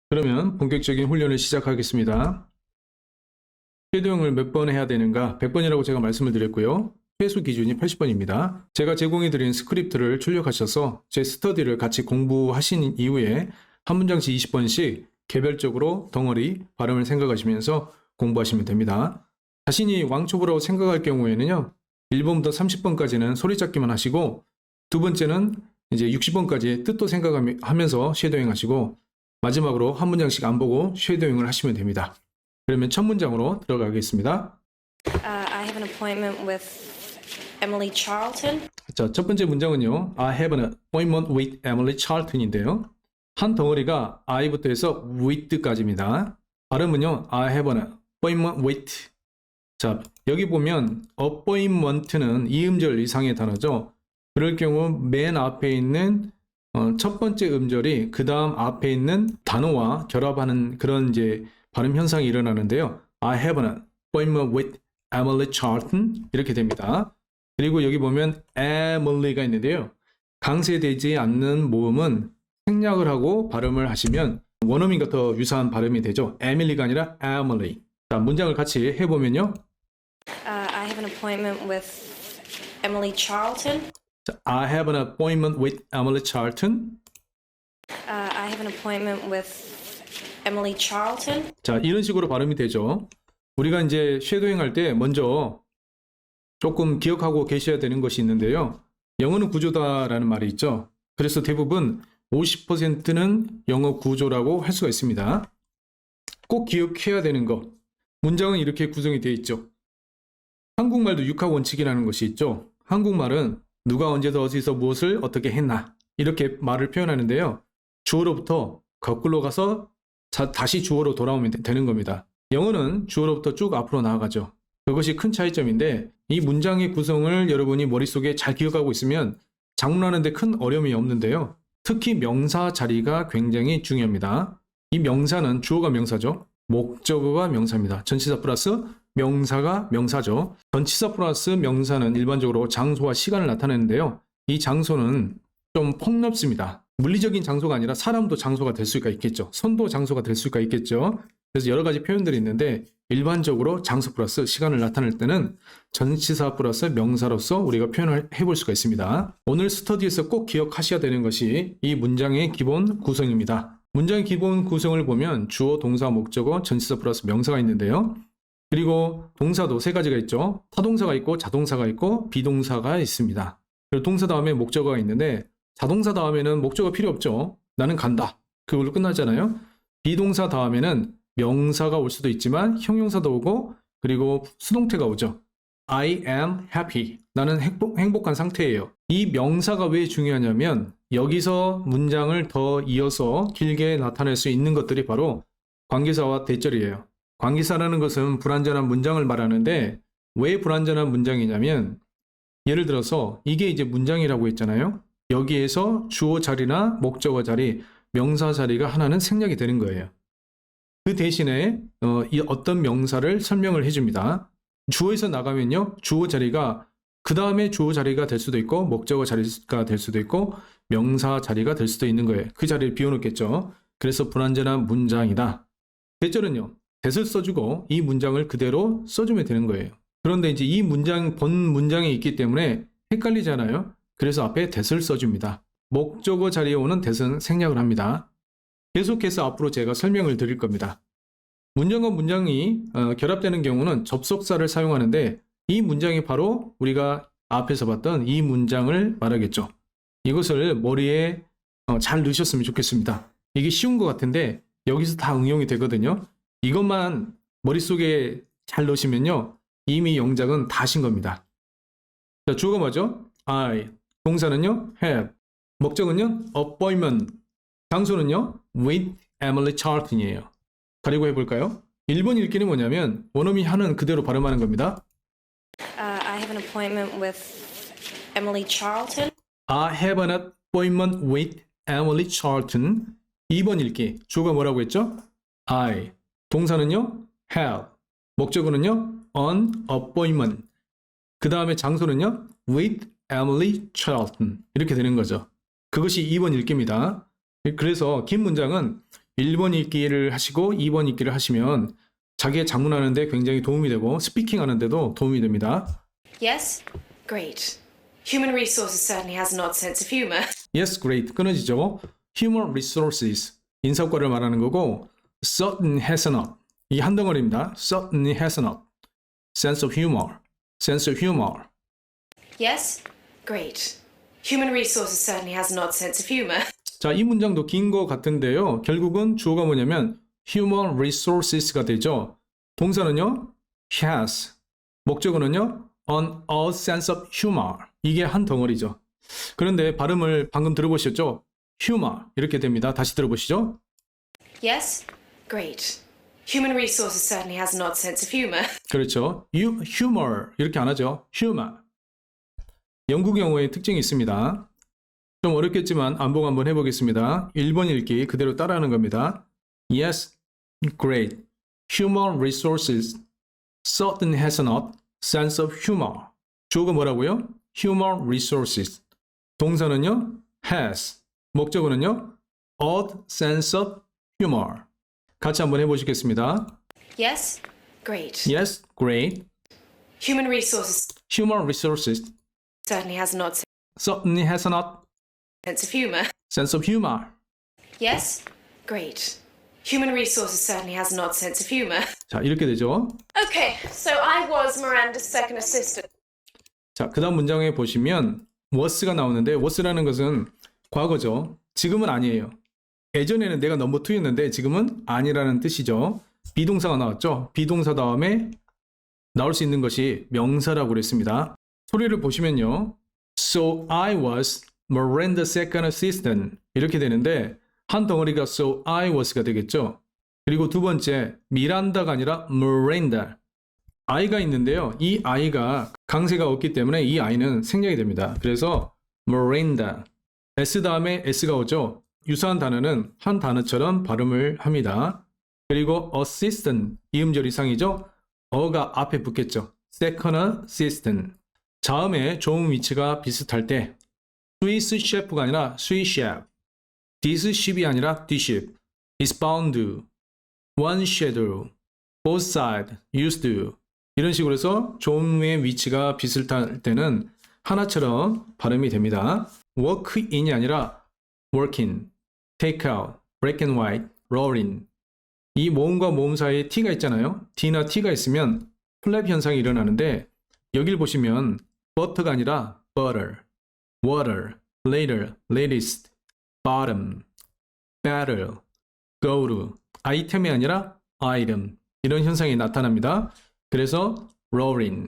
그러면 본격적인 훈련을 시작하겠습니다. 쉐도잉을 몇 번 해야 되는가? 100번이라고 제가 말씀을 드렸고요. 회수 기준이 80번입니다. 제가 제공해드린 스크립트를 출력하셔서 제 스터디를 같이 공부하신 이후에 한 문장씩 20번씩 개별적으로 덩어리, 발음을 생각하시면서 공부하시면 됩니다. 자신이 왕초보라고 생각할 경우에는요. 1번부터 30번까지는 소리 잡기만 하시고 두 번째는 이제 60번까지 뜻도 생각하면서 쉐도잉 하시고 마지막으로 한 문장씩 안 보고 쉐도잉을 하시면 됩니다. 그러면 첫 문장으로 들어가겠습니다. I have an appointment with Emily Charlton. 자, 첫 번째 문장은요. I have an appointment with Emily Charlton인데요. 한 덩어리가 I부터 해서 with까지입니다. 발음은요. I have an appointment with. 자, 여기 보면 appointment는 이음절 이상의 단어죠. 그럴 경우 맨 앞에 있는 첫 번째 음절이 그 다음 앞에 있는 단어와 결합하는 그런 이제 발음 현상이 일어나는데요. I have an appointment with Emily Charlton 이렇게 됩니다. 그리고 여기 보면 Emily가 있는데요. 강세되지 않는 모음은 생략을 하고 발음을 하시면 원어민과 더 유사한 발음이 되죠. Emily가 아니라 Emily. 자, 문장을 같이 해보면요. I have an appointment with Emily Charlton. 자, I have an appointment with Emily Charlton. I have an appointment with Emily Charlton. 자, 이런 식으로 발음이 되죠. 우리가 이제 쉐도잉 할 때 먼저 조금 기억하고 계셔야 되는 것이 있는데요. 영어는 구조다라는 말이 있죠. 그래서 대부분 50%는 영어 구조라고 할 수가 있습니다. 꼭 기억해야 되는 거. 문장은 이렇게 구성이 되어 있죠. 한국말도 육하 원칙이라는 것이 있죠. 한국말은 누가 언제서 어디서 무엇을 어떻게 했나 이렇게 말을 표현하는데요. 주어로부터 거꾸로 가서 다시 주어로 돌아오면 되는 겁니다. 영어는 주어로부터 쭉 앞으로 나아가죠. 그것이 큰 차이점인데 이 문장의 구성을 여러분이 머릿속에 잘 기억하고 있으면 작문하는데 큰 어려움이 없는데요. 특히 명사 자리가 굉장히 중요합니다. 이 명사는 주어가 명사죠. 목적어가 명사입니다. 전치사 플러스 명사가 명사죠. 전치사 플러스 명사는 일반적으로 장소와 시간을 나타내는데요. 이 장소는 좀 폭넓습니다. 물리적인 장소가 아니라 사람도 장소가 될 수가 있겠죠. 손도 장소가 될 수가 있겠죠. 그래서 여러 가지 표현들이 있는데 일반적으로 장소 플러스 시간을 나타낼 때는 전치사 플러스 명사로서 우리가 표현을 해볼 수가 있습니다. 오늘 스터디에서 꼭 기억하셔야 되는 것이 이 문장의 기본 구성입니다. 문장의 기본 구성을 보면 주어, 동사, 목적어, 전치사 플러스 명사가 있는데요. 그리고 동사도 세 가지가 있죠. 타동사가 있고 자동사가 있고 비동사가 있습니다. 그리고 동사 다음에 목적어가 있는데 자동사 다음에는 목적어 필요 없죠. 나는 간다. 그걸로 끝나잖아요. 비동사 다음에는 명사가 올 수도 있지만 형용사도 오고 그리고 수동태가 오죠. I am happy. 나는 행복한 상태예요. 이 명사가 왜 중요하냐면 여기서 문장을 더 이어서 길게 나타낼 수 있는 것들이 바로 관계사와 대절이에요. 관계사라는 것은 불완전한 문장을 말하는데 왜 불완전한 문장이냐면 예를 들어서 이게 이제 문장이라고 했잖아요. 여기에서 주어 자리나 목적어 자리, 명사 자리가 하나는 생략이 되는 거예요. 그 대신에 어떤 명사를 설명을 해줍니다. 주어에서 나가면요. 주어 자리가 그 다음에 주어 자리가 될 수도 있고 목적어 자리가 될 수도 있고 명사 자리가 될 수도 있는 거예요. 그 자리를 비워놓겠죠. 그래서 불완전한 문장이다. 대절은요. that을 써주고 이 문장을 그대로 써주면 되는 거예요. 그런데 이제 이 문장, 본 문장이 있기 때문에 헷갈리잖아요. 그래서 앞에 that을 써줍니다. 목적어 자리에 오는 that은 생략을 합니다. 계속해서 앞으로 제가 설명을 드릴 겁니다. 문장과 문장이 결합되는 경우는 접속사를 사용하는데 이 문장이 바로 우리가 앞에서 봤던 이 문장을 말하겠죠. 이것을 머리에 잘 넣으셨으면 좋겠습니다. 이게 쉬운 것 같은데 여기서 다 응용이 되거든요. 이것만 머릿속에 잘 넣으시면요. 이미 영작은 다 하신 겁니다. 자, 주어가 뭐죠? I. 동사는요? have. 목적은요? appointment. 장소는요? with Emily Charlton이에요. 가리고 해볼까요? 1번 읽기는 뭐냐면 원어민이 하는 그대로 발음하는 겁니다. I have an appointment with Emily Charlton. I have an appointment with Emily Charlton. 2번 읽기. 주어가 뭐라고 했죠? I. 동사는요? have. 목적어는요? an appointment. 그 다음에 장소는요? with Emily Charlton. 이렇게 되는 거죠. 그것이 2번 읽기입니다. 그래서 긴 문장은 1번 읽기를 하시고 2번 읽기를 하시면 자기의 작문하는데 굉장히 도움이 되고 스피킹 하는데도 도움이 됩니다. Yes? Great. Human resources certainly has an odd sense of humor. Yes, great. 끊어지죠. Human resources. 인사과를 말하는 거고 certain has not. 이 한 덩어리입니다. Certainly has not. Sense of humor. Sense of humor. Yes? Great. Human resources certainly has an odd sense of humor. 자, 이 문장도 긴 거 같은데요. 결국은 주어가 뭐냐면 human resources가 되죠. 동사는요, has. 목적어는요, an odd sense of humor. 이게 한 덩어리죠. 그런데 발음을 방금 들어보셨죠? humor 이렇게 됩니다. 다시 들어보시죠. Yes? Great. Human resources certainly has an odd sense of humor. 그렇죠. humor 이렇게 안 하죠. humor. 영국 영어의 특징이 있습니다. 좀 어렵겠지만 안봉 한번 해보겠습니다. 1번 읽기 그대로 따라하는 겁니다. Yes, great. Human resources certain has not sense of humor. 주어가 뭐라고요? Human resources. 동사는요, has. 목적어는요, odd sense of humor. 같이 한번 해보시겠습니다. Yes? Great. Yes, great. Human resources Human resources certainly has an odd certainly has not sense of humor. sense of humor. Yes? Great. Human resources certainly has an odd sense of humor. 자, 이렇게 되죠. Okay, so I was Miranda's second assistant. 자, 그 다음 문장에 보시면 was가 나오는데 was라는 것은 과거죠. 지금은 아니에요. 예전에는 내가 넘버 2였는데 지금은 아니라는 뜻이죠. 비동사가 나왔죠. 비동사 다음에 나올 수 있는 것이 명사라고 그랬습니다. 소리를 보시면요. So I was Miranda's second assistant 이렇게 되는데 한 덩어리가 so I was가 되겠죠. 그리고 두 번째 미란다가 아니라 Miranda I가 있는데요. 이 I가 강세가 없기 때문에 이 I는 생략이 됩니다. 그래서 Miranda S 다음에 S가 오죠. 유사한 단어는 한 단어처럼 발음을 합니다. 그리고 assistant 이음절 이상이죠. 어가 앞에 붙겠죠. second assistant 자음의 조음 위치가 비슷할 때 Swiss chef가 아니라 Swiss chef This ship이 아니라 this ship is bound to one shadow both side used to 이런 식으로 해서 조음의 위치가 비슷할 때는 하나처럼 발음이 됩니다. work in이 아니라 working, take out, black and white, rolling 이 모음과 모음 사이에 t가 있잖아요. t나 t가 있으면 플랩 현상이 일어나는데 여길 보시면 butter가 아니라 butter, water, later, latest, bottom, better, go to 아이템이 아니라 item 이런 현상이 나타납니다. 그래서 rolling,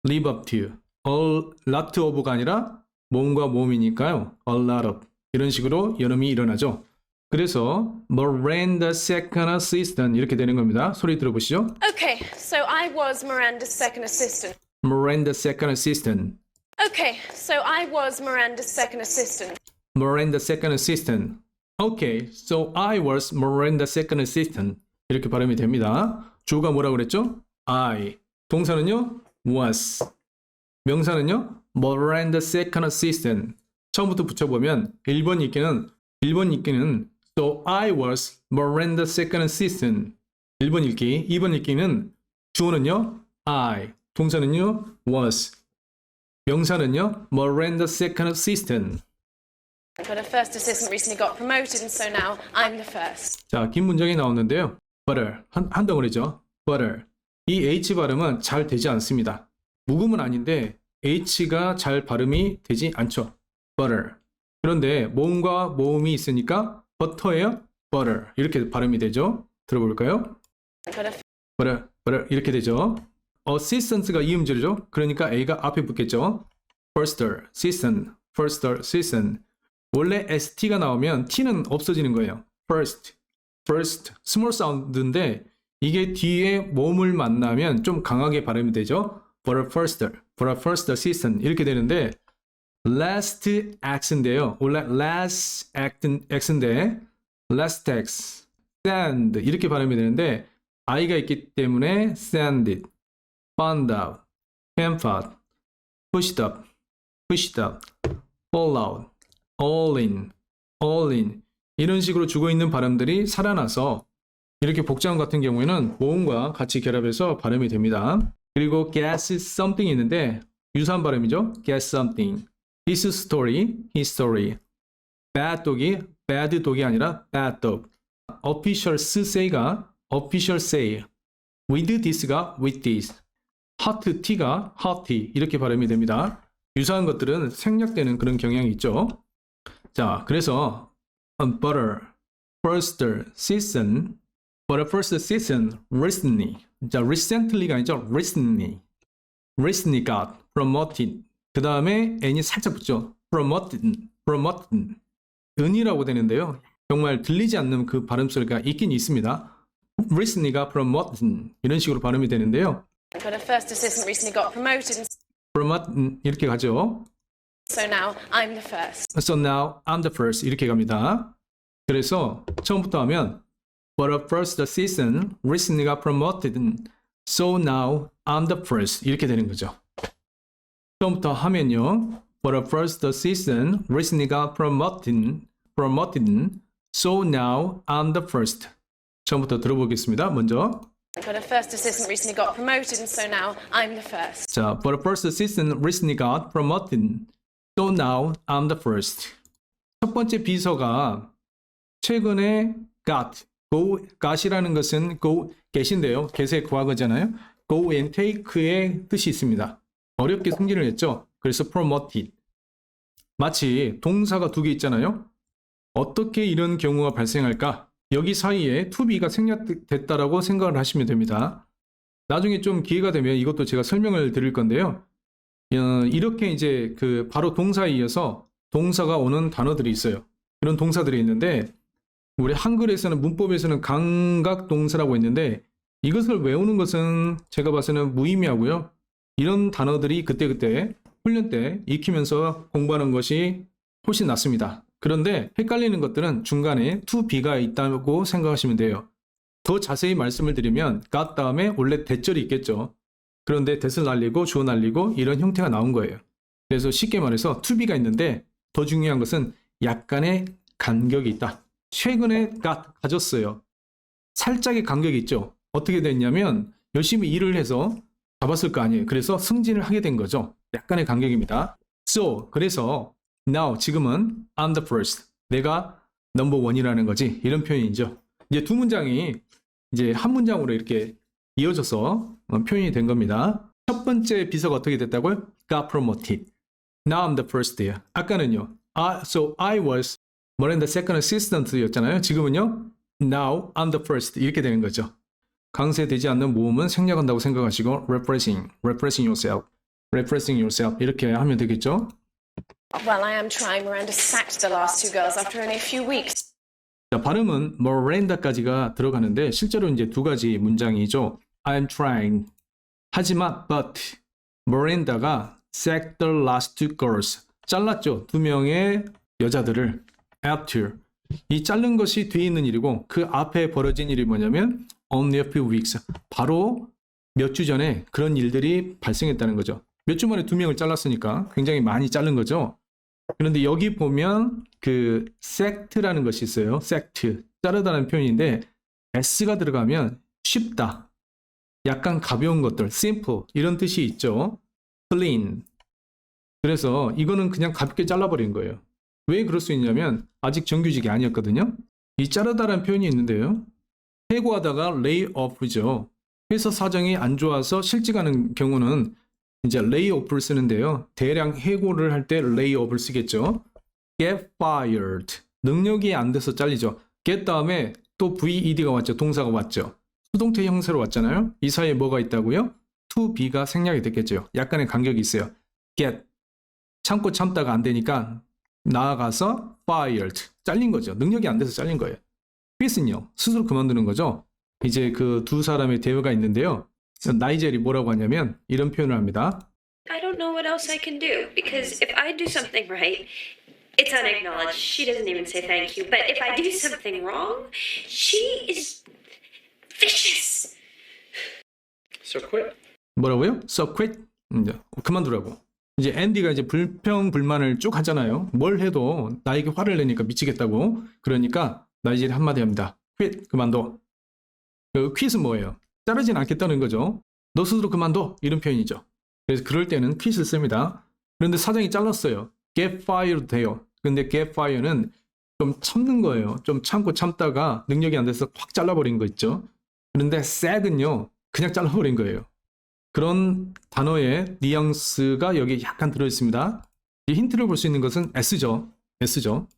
live up to, a lot of가 아니라 모음과 모음이니까요. a lot of 이런 식으로 연음이 일어나죠. 그래서 Miranda's second assistant 이렇게 되는 겁니다. 소리 들어보시죠. Okay, so I was Miranda's second assistant. Miranda's second assistant. Okay, so I was Miranda's second assistant. Miranda's second assistant. Okay, so I was Miranda's second assistant. 이렇게 발음이 됩니다. 주어가 뭐라고 그랬죠? I. 동사는요? was. 명사는요? Miranda's second assistant. 처음부터 붙여보면 1번 읽기는 So I was Miranda's second assistant. 1번 읽기. 2번 읽기는 주어는요? I. 동사는요? was. 명사는요? Miranda's second assistant. But a first assistant recently got promoted, and so now I'm the first. 자, 긴 문장이 나오는데요. butter. 한 덩어리죠. butter. 이 H 발음은 잘 되지 않습니다. 묵음은 아닌데 H가 잘 발음이 되지 않죠. butter. 그런데 모음과 모음이 있으니까 버터예요. butter. 이렇게 발음이 되죠. 들어볼까요? butter. 이렇게 되죠. assistant가 이음절이죠. 그러니까 A가 앞에 붙겠죠. firster, assistant. 원래 ST가 나오면 T는 없어지는 거예요. first, small sound인데 이게 뒤에 모음을 만나면 좀 강하게 발음이 되죠. for a first assistant 이렇게 되는데 last x인데요. 원래 last x인데 last x, send 이렇게 발음이 되는데 i가 있기 때문에 send it, found out, camp out, pushed up, fall out, all in 이런 식으로 죽어있는 발음들이 살아나서 이렇게 복잡한 같은 경우에는 모음과 같이 결합해서 발음이 됩니다. 그리고 get something 있는데 유사한 발음이죠. get something. his story, his story. bad dog이 bad dog이 아니라 bad dog. officials say가 official say. with this가 with this. hot tea가 hot tea. 이렇게 발음이 됩니다. 유사한 것들은 생략되는 그런 경향이 있죠. 자, 그래서 butter, first season, butter first season, recently. 자, recently가 아니죠. recently got promoted. 그 다음에 n이 살짝 붙죠. promoted. 은이라고 되는데요. 정말 들리지 않는 그 발음 소리가 있긴 있습니다. recently가 promoted 이런 식으로 발음이 되는데요. But a first assistant recently got promoted, and promoted 이렇게 가죠. so now I'm the first. So now I'm the first 이렇게 갑니다. 그래서 처음부터 하면 But a first season recently got promoted, so now I'm the first 이렇게 되는 거죠. 처음부터 하면요. But a first season recently got promoted, so now I'm the first. 처음부터 들어보겠습니다. 먼저. But a first assistant recently got promoted, and so now I'm the first. 자, but a first season recently got promoted, so now I'm the first. 첫 번째 비서가 최근에 got이라는 것은 get인데요. get의 과거잖아요. go and take의 뜻이 있습니다. 어렵게 승진을 했죠. 그래서 promoted. 마치 동사가 두 개 있잖아요. 어떻게 이런 경우가 발생할까? 여기 사이에 to be가 생략됐다라고 생각을 하시면 됩니다. 나중에 좀 기회가 되면 이것도 제가 설명을 드릴 건데요. 이렇게 이제 그 바로 동사에 이어서 동사가 오는 단어들이 있어요. 이런 동사들이 있는데 우리 한글에서는 문법에서는 감각 동사라고 있는데 이것을 외우는 것은 제가 봐서는 무의미하고요. 이런 단어들이 그때그때 훈련 때 익히면서 공부하는 것이 훨씬 낫습니다. 그런데 헷갈리는 것들은 중간에 to be가 있다고 생각하시면 돼요. 더 자세히 말씀을 드리면 got 다음에 원래 대절이 있겠죠. 그런데 that을 날리고 주어 날리고 이런 형태가 나온 거예요. 그래서 쉽게 말해서 to be가 있는데 더 중요한 것은 약간의 간격이 있다. 최근에 가졌어요. 살짝의 간격이 있죠. 어떻게 됐냐면 열심히 일을 해서 잡았을 거 아니에요. 그래서 승진을 하게 된 거죠. 약간의 간격입니다. So, 그래서 now, 지금은 I'm the first. 내가 넘버 원이라는 거지. 이런 표현이죠. 이제 두 문장이 이제 한 문장으로 이렇게 이어져서 표현이 된 겁니다. 첫 번째 비서가 어떻게 됐다고요? Got promoted. Now I'm the first. 아까는요. So I was more than the second assistant 였잖아요. 지금은요. Now I'm the first. 이렇게 되는 거죠. 강세되지 않는 모음은 생략한다고 생각하시고 repressing yourself 이렇게 하면 되겠죠. Well, I am trying. Miranda sacked the last two girls after only a few weeks. 자, 발음은 Miranda까지가 들어가는데 실제로 이제 두 가지 문장이죠. I'm trying. 하지만 but Miranda가 sacked the last two girls. 잘랐죠. 두 명의 여자들을 after. 이 자른 것이 뒤에 있는 일이고 그 앞에 벌어진 일이 뭐냐면 only a few weeks. 바로 몇 주 전에 그런 일들이 발생했다는 거죠. 몇 주 만에 두 명을 잘랐으니까 굉장히 많이 자른 거죠. 그런데 여기 보면 그 sect라는 것이 있어요. sect. 자르다는 표현인데 s가 들어가면 쉽다. 약간 가벼운 것들, simple 이런 뜻이 있죠. clean. 그래서 이거는 그냥 가볍게 잘라버린 거예요. 왜 그럴 수 있냐면 아직 정규직이 아니었거든요. 이 자르다라는 표현이 있는데요. 해고하다가 lay off죠. 회사 사정이 안 좋아서 실직하는 경우는 이제 lay off를 쓰는데요. 대량 해고를 할 때 lay off를 쓰겠죠. get fired. 능력이 안 돼서 잘리죠. get 다음에 또 VED가 왔죠. 동사가 왔죠. 수동태 형태로 왔잖아요. 이 사이에 뭐가 있다고요? to be가 생략이 됐겠죠. 약간의 간격이 있어요. get. 참고 참다가 안 되니까 나아가서 fired. 잘린 거죠. 능력이 안 돼서 잘린 거예요. quit은요. 스스로 그만두는 거죠. 이제 그 두 사람의 대화가 있는데요. 나이젤이 뭐라고 하냐면 이런 표현을 합니다. I don't know what else I can do because if I do something right, it's unacknowledged. She doesn't even say thank you. But if I do something wrong, she is vicious. So quit. 뭐라고요? So quit. 그만두라고. 이제 앤디가 이제 불평불만을 쭉 하잖아요. 뭘 해도 나에게 화를 내니까 미치겠다고. 그러니까 나 이제 한마디 합니다. quit, 그만둬. 그 quit은 뭐예요? 자르진 않겠다는 거죠. 너 스스로 그만둬. 이런 표현이죠. 그래서 그럴 때는 quit을 씁니다. 그런데 사장이 잘랐어요. get fired 돼요. 근데 get fired는 좀 참는 거예요. 좀 참고 참다가 능력이 안 돼서 확 잘라버린 거 있죠. 그런데 sack은요. 그냥 잘라버린 거예요. 그런 단어의 뉘앙스가 여기 약간 들어있습니다. 이 힌트를 볼 수 있는 것은 S죠. S죠.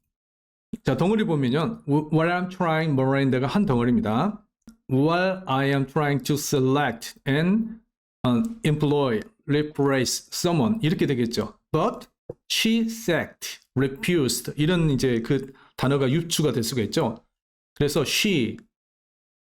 자, 덩어리 보면요. While I'm trying Miranda가 한 덩어리입니다. While I am trying to select and employ, replace someone 이렇게 되겠죠. But she sacked, refused 이런 이제 그 단어가 유추가 될 수가 있죠. 그래서 she,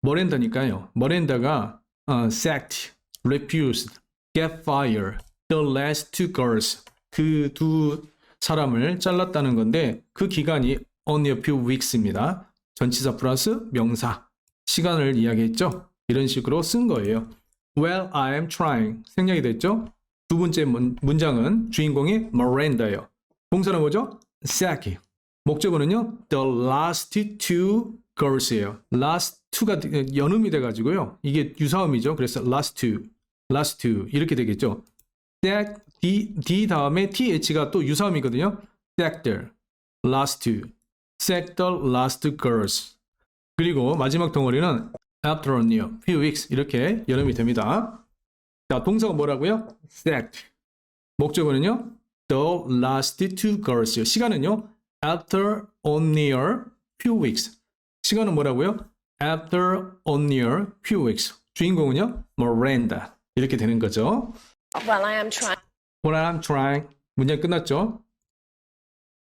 머랜다니까요. 머랜다가 sacked, refused, get fired, the last two girls 그 두 사람을 잘랐다는 건데 그 기간이 only a few weeks입니다. 전치사 플러스 명사 시간을 이야기했죠. 이런 식으로 쓴 거예요. Well, I am trying 생략이 됐죠. 두 번째 문장은 주인공이 Miranda예요. 동사는 뭐죠? sack. 목적어는요. The last two girls예요. last two가 연음이 돼가지고요. 이게 유사음이죠. 그래서 last two 이렇게 되겠죠. sack, D 다음에 TH가 또 유사음이거든요. sack the last two, sack the last girls. 그리고 마지막 덩어리는 after a few weeks 이렇게 연음이 됩니다. 자, 동사가 뭐라고요? sacked. 목적어는요. the last two girls. 시간은요. after only a few weeks. 시간은 뭐라고요? after only a few weeks. 주인공은요. Miranda. 이렇게 되는 거죠. While I am trying, While I'm trying. 문장 끝났죠?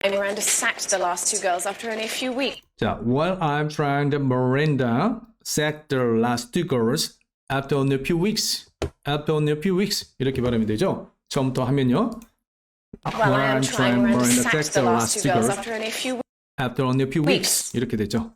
Miranda sacked the last two girls after only a few weeks. 자, while I'm trying, Miranda sacked the last two girls after only a few weeks. After only a few weeks. 이렇게 발음이 되죠? 처음부터 하면요. While I am trying, Miranda sacked the last two girls after only a few after only a few weeks. 이렇게 되죠.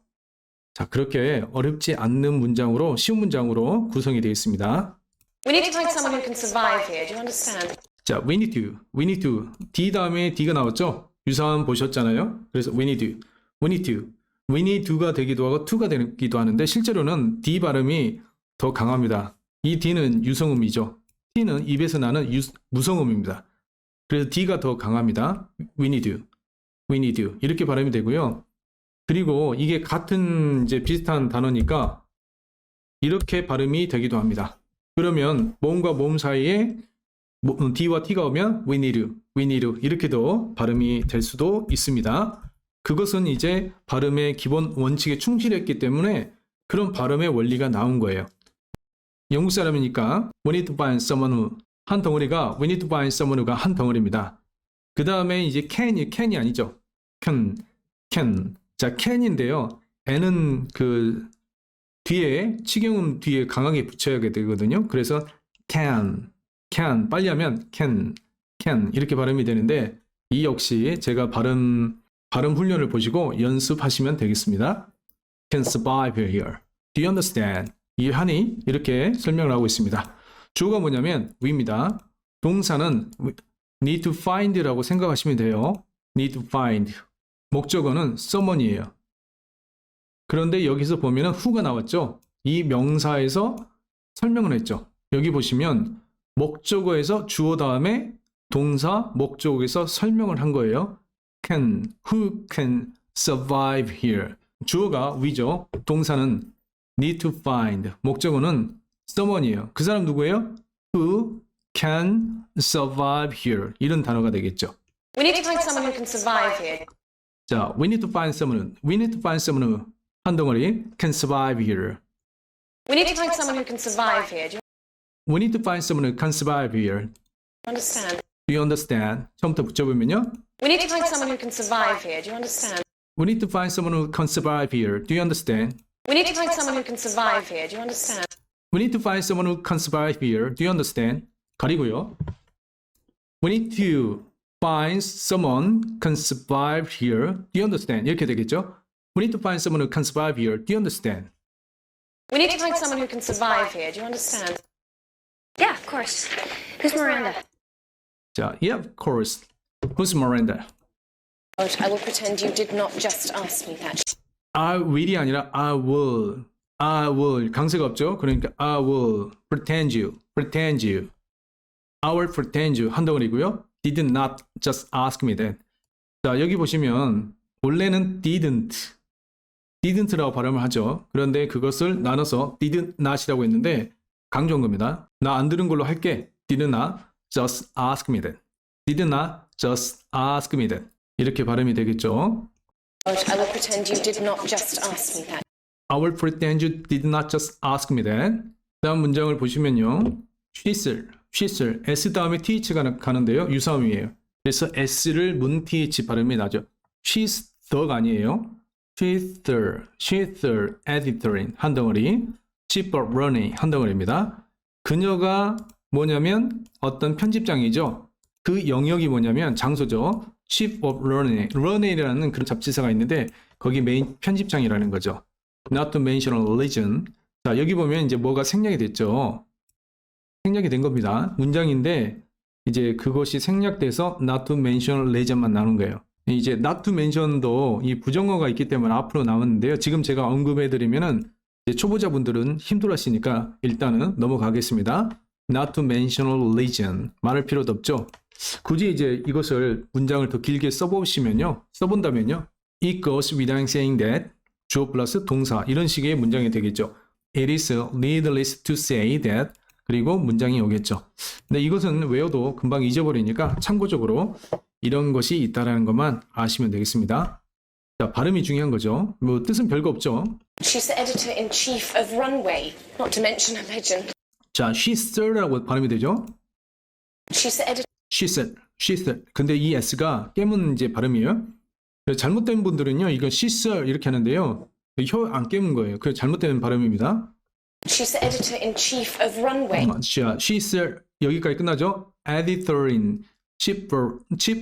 자, 그렇게 어렵지 않는 문장으로 쉬운 문장으로 구성이 되어 있습니다. We need to find someone who can survive here. Do you understand? 자, we need to. D 다음에 D가 나왔죠? 유사한 보셨잖아요. 그래서 we need to가 되기도 하고 to가 되기도 하는데 실제로는 D 발음이 더 강합니다. 이 D는 유성음이죠. T는 입에서 나는 무성음입니다. 그래서 D가 더 강합니다. we need 이렇게 발음이 되고요. 그리고 이게 같은 이제 비슷한 단어니까 이렇게 발음이 되기도 합니다. 그러면 모음과 모음 사이에 D와 T가 오면 we need 이렇게도 발음이 될 수도 있습니다. 그것은 이제 발음의 기본 원칙에 충실했기 때문에 그런 발음의 원리가 나온 거예요. 영국 사람이니까 we need to find someone who 한 덩어리가 we need to find someone who가 한 덩어리입니다. 그 다음에 이제 can이 아니죠. can. 자, can인데요. n은 그 뒤에 치경음 뒤에 강하게 붙여야 되거든요. 그래서 can 빨리 하면 can 이렇게 발음이 되는데 이 역시 제가 발음 훈련을 보시고 연습하시면 되겠습니다. Can survive here. Do you understand? 이해하니? 이렇게 설명을 하고 있습니다. 주어가 뭐냐면 we입니다. 동사는 need to find라고 생각하시면 돼요. need to find. 목적어는 someone이에요. 그런데 여기서 보면은 who가 나왔죠. 이 명사에서 설명을 했죠. 여기 보시면 목적어에서 주어 다음에 동사 목적어에서 설명을 한 거예요. who can survive here. 주어가 we죠. 동사는 need to find. 목적어는 someone이에요. 그 사람 누구예요? who can survive here. 이런 단어가 되겠죠. We need to find someone who can survive here. 자, we need to find someone who 한 덩어리 can survive here. We need to find someone who can survive here. Do you We need to find someone who can survive here. understand? Do you understand? 처음부터 붙여보면요. We need to find someone who can survive here. Do you understand? We need to find someone who can survive here. Do you understand? We need to find someone who can survive here. Do you understand? We need to find someone who can survive here. Do you understand? 가리고요. We need to find someone can survive here. Do you understand? 이렇게 되겠죠? We need to find someone who can survive here. Do you understand? We need to find someone who can survive here. Do you understand? Yeah, of course. Who's Miranda? 자, yeah, of course. Who's Miranda? I will pretend you did not just ask me that. I will이 아니라 I will. I will. 강세가 없죠? 그러니까 I will pretend you. Pretend you. I will pretend you. 한 덩어리고요. Did not just ask me that. 자, 여기 보시면 원래는 didn't라고 발음을 하죠. 그런데 그것을 나눠서 did not이라고 했는데 강조한 겁니다. 나 안 들은 걸로 할게. Did not just ask me that. Did not just ask me that. 이렇게 발음이 되겠죠. I will pretend you did not just ask me that. I will pretend you did not just ask me that. 다음 문장을 보시면요. she's, s 다음에 th가 가는데요. 유사음이에요. 그래서 s를 문 th 발음이 나죠. she's the가 아니에요. she's the editoring 한 덩어리. chief of running 한 덩어리입니다. 그녀가 뭐냐면 어떤 편집장이죠. 그 영역이 뭐냐면 장소죠. chief of running, run이라는 그런 잡지사가 있는데 거기 메인 편집장이라는 거죠. Not to mention religion. 자, 여기 보면 이제 뭐가 생략이 됐죠. 생략이 된 겁니다. 문장인데 이제 그것이 생략돼서 not to mention religion만 나오는 거예요. 이제 not to mention도 이 부정어가 있기 때문에 앞으로 나왔는데요. 지금 제가 언급해드리면은 이제 초보자분들은 힘들어하시니까 일단은 넘어가겠습니다. Not to mention religion. 말할 필요도 없죠. 굳이 이제 이것을 문장을 더 길게 써본다면요. It goes without saying that. 주어 플러스 동사 이런 식의 문장이 되겠죠. It is needless to say that. 그리고 문장이 오겠죠. 근데 이것은 외워도 금방 잊어버리니까 참고적으로 이런 것이 있다라는 것만 아시면 되겠습니다. 자, 발음이 중요한 거죠. 뭐 뜻은 별거 없죠. She's the editor-in-chief of Runway, not to mention a legend. 자, she said라고 발음이 되죠. She's the editor. she said. 근데 이 s가 깨문 이제 발음이에요. 잘못된 분들은요, 이건 she said 이렇게 하는데요. 혀 안 깨문 거예요. 그 잘못된 발음입니다. She's the editor-in-chief of Runway. 자, she said 여기까지 끝나죠. Editor-in chief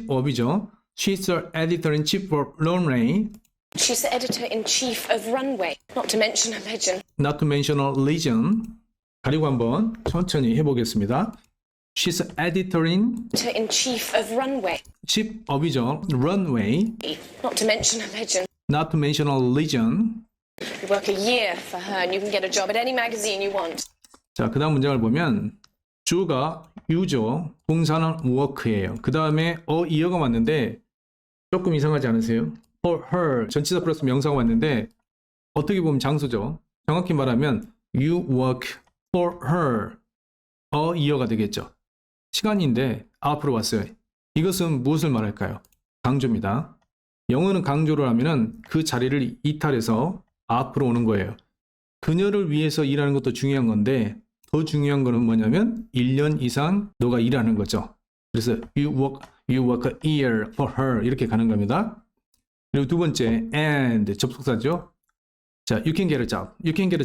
of이죠. She's the editor-in-chief of Runway. She's the editor-in-chief of Runway, not to mention a legend. Not to mention a religion. 가리고 한번 천천히 해보겠습니다. She's editor-in-chief of Runway, of이죠. Runway. not to mention a legend. Not to mention a religion. You work a year for her and you can get a job at any magazine you want. 자, 그 다음 문장을 보면 주어가 you죠. 동사는 work예요. 그 다음에 이어가 왔는데 조금 이상하지 않으세요? For her 전치사 플러스 명사가 왔는데 어떻게 보면 장소죠. 정확히 말하면 you work for her. 이어가 되겠죠. 시간인데 앞으로 왔어요. 이것은 무엇을 말할까요? 강조입니다. 영어는 강조를 하면은 그 자리를 이탈해서 앞으로 오는 거예요. 그녀를 위해서 일하는 것도 중요한 건데 더 중요한 거는 뭐냐면 1년 이상 너가 일하는 거죠. 그래서 you work a year for her 이렇게 가는 겁니다. 그리고 두 번째 and 접속사죠. 자, you can get a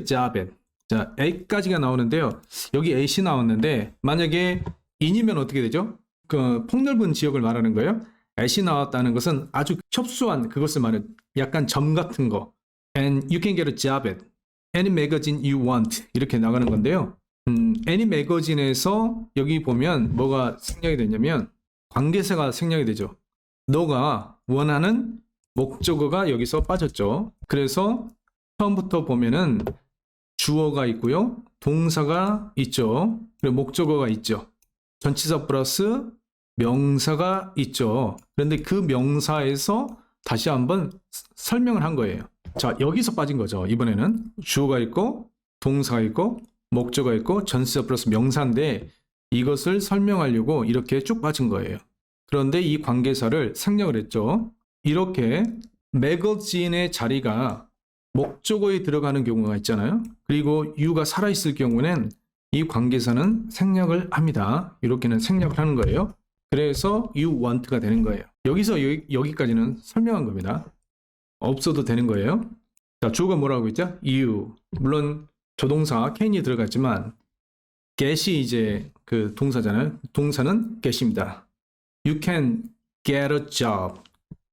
job at. 자, at까지가 나오는데요. 여기 at이 나왔는데 만약에 in이면 어떻게 되죠? 그 폭넓은 지역을 말하는 거예요. at이 나왔다는 것은 아주 협소한 그것을 말해 약간 점 같은 거. And you can get a job at any magazine you want 이렇게 나가는 건데요. any magazine에서 여기 보면 뭐가 생략이 되냐면 관계사가 생략이 되죠. 너가 원하는 목적어가 여기서 빠졌죠. 그래서 처음부터 보면은 주어가 있고요. 동사가 있죠. 그리고 목적어가 있죠. 전치사 플러스 명사가 있죠. 그런데 그 명사에서 다시 한번 설명을 한 거예요. 자, 여기서 빠진 거죠. 이번에는 주어가 있고 동사가 있고 목적어가 있고 전치사 플러스 명사인데 이것을 설명하려고 이렇게 쭉 빠진 거예요. 그런데 이 관계사를 생략을 했죠. 이렇게 매거진의 자리가 목적어에 들어가는 경우가 있잖아요. 그리고 you가 살아있을 경우는 이 관계사는 생략을 합니다. 이렇게는 생략을 하는 거예요. 그래서 you want가 되는 거예요. 여기서 여기까지는 설명한 겁니다. 없어도 되는 거예요. 자, 주어가 뭐라고 했죠? you. 물론 조동사 can이 들어갔지만 get이 이제 그 동사잖아요. 동사는 get입니다. You can get a job.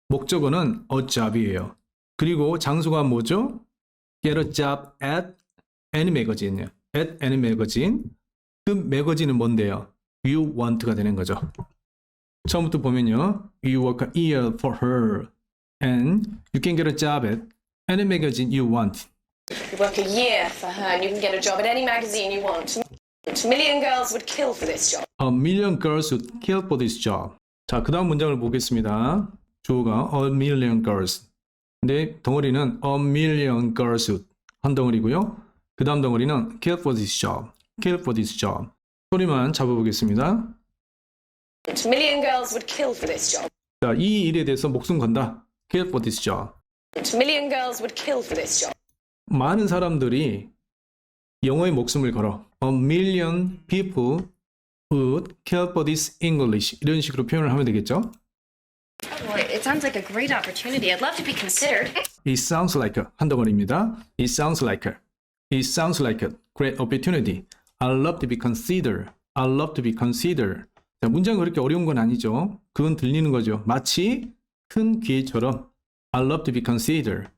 목적어는 a job이에요. 그리고 장소가 뭐죠? Get a job at any magazine. At any magazine. 그 매거진은 뭔데요? You want가 되는 거죠. 처음부터 보면요. You work a year for her and you can get a job at any magazine you want. You work a year for her and you can get a job at any magazine you want. A million girls would kill for this job. A million girls would kill for this job. 자, 그 다음 문장을 보겠습니다. 주어가 a million girls. 근데 덩어리는 a million girls would 한 덩어리고요. 그 다음 덩어리는 kill for this job. kill for this job. 소리만 잡아보겠습니다. A million girls would kill for this job. 자, 이 일에 대해서 목숨 건다. kill for this job. A million girls would kill for this job. 많은 사람들이 영어에 목숨을 걸어. A million people would kill for this English. 이런 식으로 표현을 하면 되겠죠? Well, it sounds like a great opportunity. I'd love to be considered. It sounds like a 한 덩어리입니다. It sounds like a. It sounds like a great opportunity. I'd love to be considered. I'd love to be considered. 자, 문장이 그렇게 어려운 건 아니죠. 그건 들리는 거죠. 마치 큰 기회처럼 I'd love to be considered.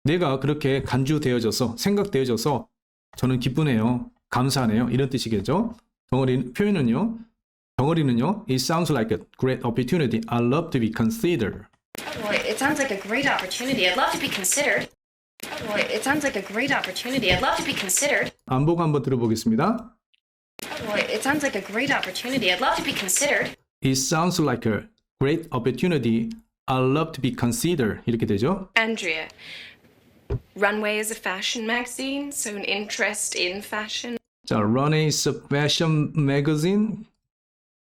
내가 그렇게 간주되어져서 생각되어져서 저는 기쁘네요. 감사하네요. 이런 뜻이겠죠. 표현은요. 덩어리는요. It sounds like a great opportunity. I'd love to be considered. Well, it sounds like a great opportunity. I'd love to be considered. Well, it sounds like a great opportunity. I'd love to be considered. 안 보고 한번 들어보겠습니다. Well, it sounds like a great opportunity. I'd love to be considered. It sounds like a great opportunity. I'd love to be considered. 이렇게 되죠. Andrea, Runway is a fashion magazine, so an interest in fashion. 자, Runway is a fashion magazine.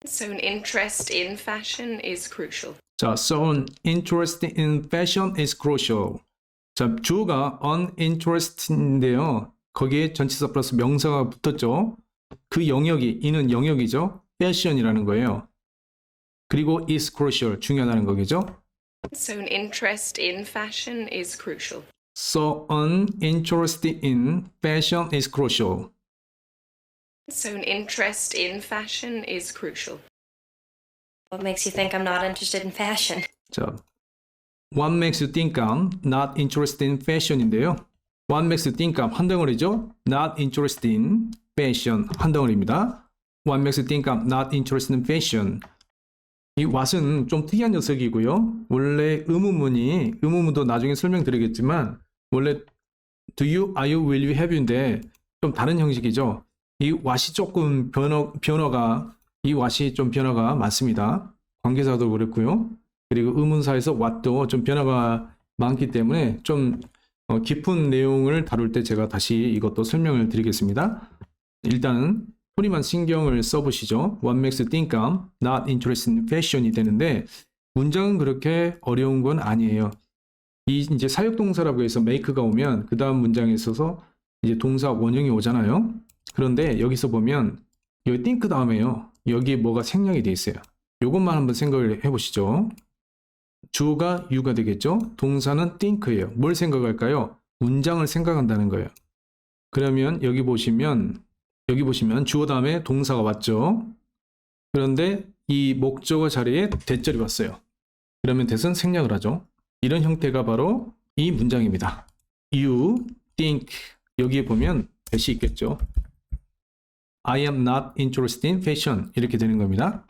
So an interest in fashion is crucial. 자, so an interest in fashion is crucial. 자, 주어가 uninterested인데요. 거기에 전치사 플러스 명사가 붙었죠. 그 영역이, 이는 영역이죠. fashion이라는 거예요. 그리고 is crucial, 중요하다는 거겠죠. So an interest in fashion is crucial. So an interest in fashion is crucial. So an interest in fashion is crucial. What makes you think I'm not interested in fashion? 자, what makes you think I'm not interested in fashion인데요. What makes you think I'm 한 덩어리죠. Not interested in fashion 한 덩어리입니다. What makes you think I'm not interested in fashion. 이 what은 좀 특이한 녀석이고요. 원래 의문문도 나중에 설명드리겠지만 원래 do you, are you, will you, have you인데 좀 다른 형식이죠. 이 what이 조금 이 what이 좀 변화가 많습니다. 관계사도 그렇고요. 그리고 의문사에서 what도 좀 변화가 많기 때문에 좀 깊은 내용을 다룰 때 제가 다시 이것도 설명을 드리겠습니다. 일단은 소리만 신경을 써보시죠. What makes you think I'm not interested in fashion이 되는데 문장은 그렇게 어려운 건 아니에요. 이 이제 사역동사라고 해서 make가 오면 그 다음 문장에 있어서 이제 동사 원형이 오잖아요. 그런데 여기서 보면 여기 think 다음에요. 여기에 뭐가 생략이 돼 있어요. 이것만 한번 생각을 해보시죠. 주어가 you가 되겠죠. 동사는 think예요. 뭘 생각할까요? 문장을 생각한다는 거예요. 그러면 여기 보시면 주어 다음에 동사가 왔죠. 그런데 이 목적어 자리에 대절이 왔어요. 그러면 대신 생략을 하죠. 이런 형태가 바로 이 문장입니다. You think 여기에 보면 대시 있겠죠. I am not interested in fashion 이렇게 되는 겁니다.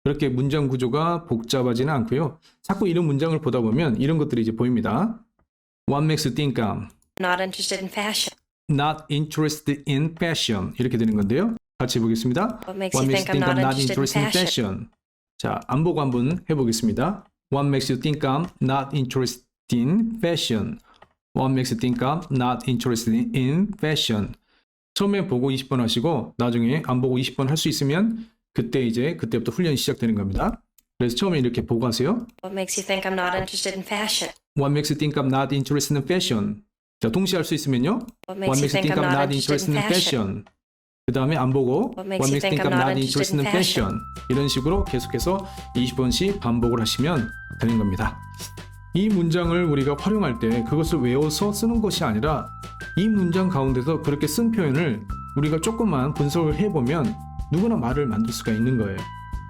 그렇게 문장 구조가 복잡하지는 않고요. 자꾸 이런 문장을 보다 보면 이런 것들이 이제 보입니다. What makes you think I'm Not interested in fashion. not interested in fashion 이렇게 되는 건데요. 같이 보겠습니다. What makes you think I'm not interested in fashion? 자, 안 보고 한번 해보겠습니다. What makes you think I'm not interested in fashion? What makes you think I'm not interested in fashion? 처음에 보고 20번 하시고 나중에 안 보고 20번 할 수 있으면 그때부터 훈련이 시작되는 겁니다. 그래서 처음에 이렇게 보고 하세요. What makes you think I'm not interested in fashion? What makes you think I'm not interested in fashion? 자, 동시에 할 수 있으면요. What makes you think I'm not interested in fashion? 그 다음에 안 보고 What makes you think I'm not interested in fashion? 이런 식으로 계속해서 20번씩 반복을 하시면 되는 겁니다. 이 문장을 우리가 활용할 때 그것을 외워서 쓰는 것이 아니라 이 문장 가운데서 그렇게 쓴 표현을 우리가 조금만 분석을 해보면 누구나 말을 만들 수가 있는 거예요.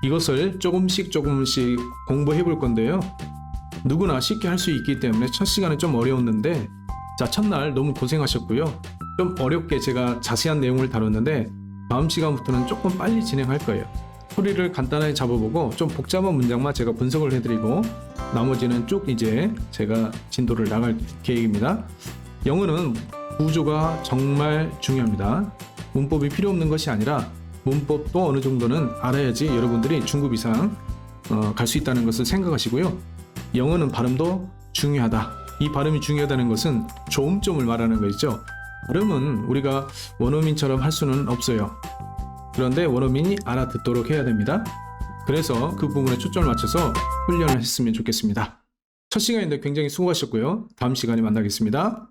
이것을 조금씩 공부해 볼 건데요. 누구나 쉽게 할 수 있기 때문에 첫 시간은 좀 어려웠는데 자, 첫날 너무 고생하셨고요. 좀 어렵게 제가 자세한 내용을 다뤘는데 다음 시간부터는 조금 빨리 진행할 거예요. 소리를 간단하게 잡아보고 좀 복잡한 문장만 제가 분석을 해드리고 나머지는 쭉 이제 제가 진도를 나갈 계획입니다. 영어는 구조가 정말 중요합니다. 문법이 필요 없는 것이 아니라 문법도 어느 정도는 알아야지 여러분들이 중급 이상 갈 수 있다는 것을 생각하시고요. 영어는 발음도 중요하다. 이 발음이 중요하다는 것은 조음점을 말하는 것이죠. 발음은 우리가 원어민처럼 할 수는 없어요. 그런데 원어민이 알아듣도록 해야 됩니다. 그래서 그 부분에 초점을 맞춰서 훈련을 했으면 좋겠습니다. 첫 시간인데 굉장히 수고하셨고요. 다음 시간에 만나겠습니다.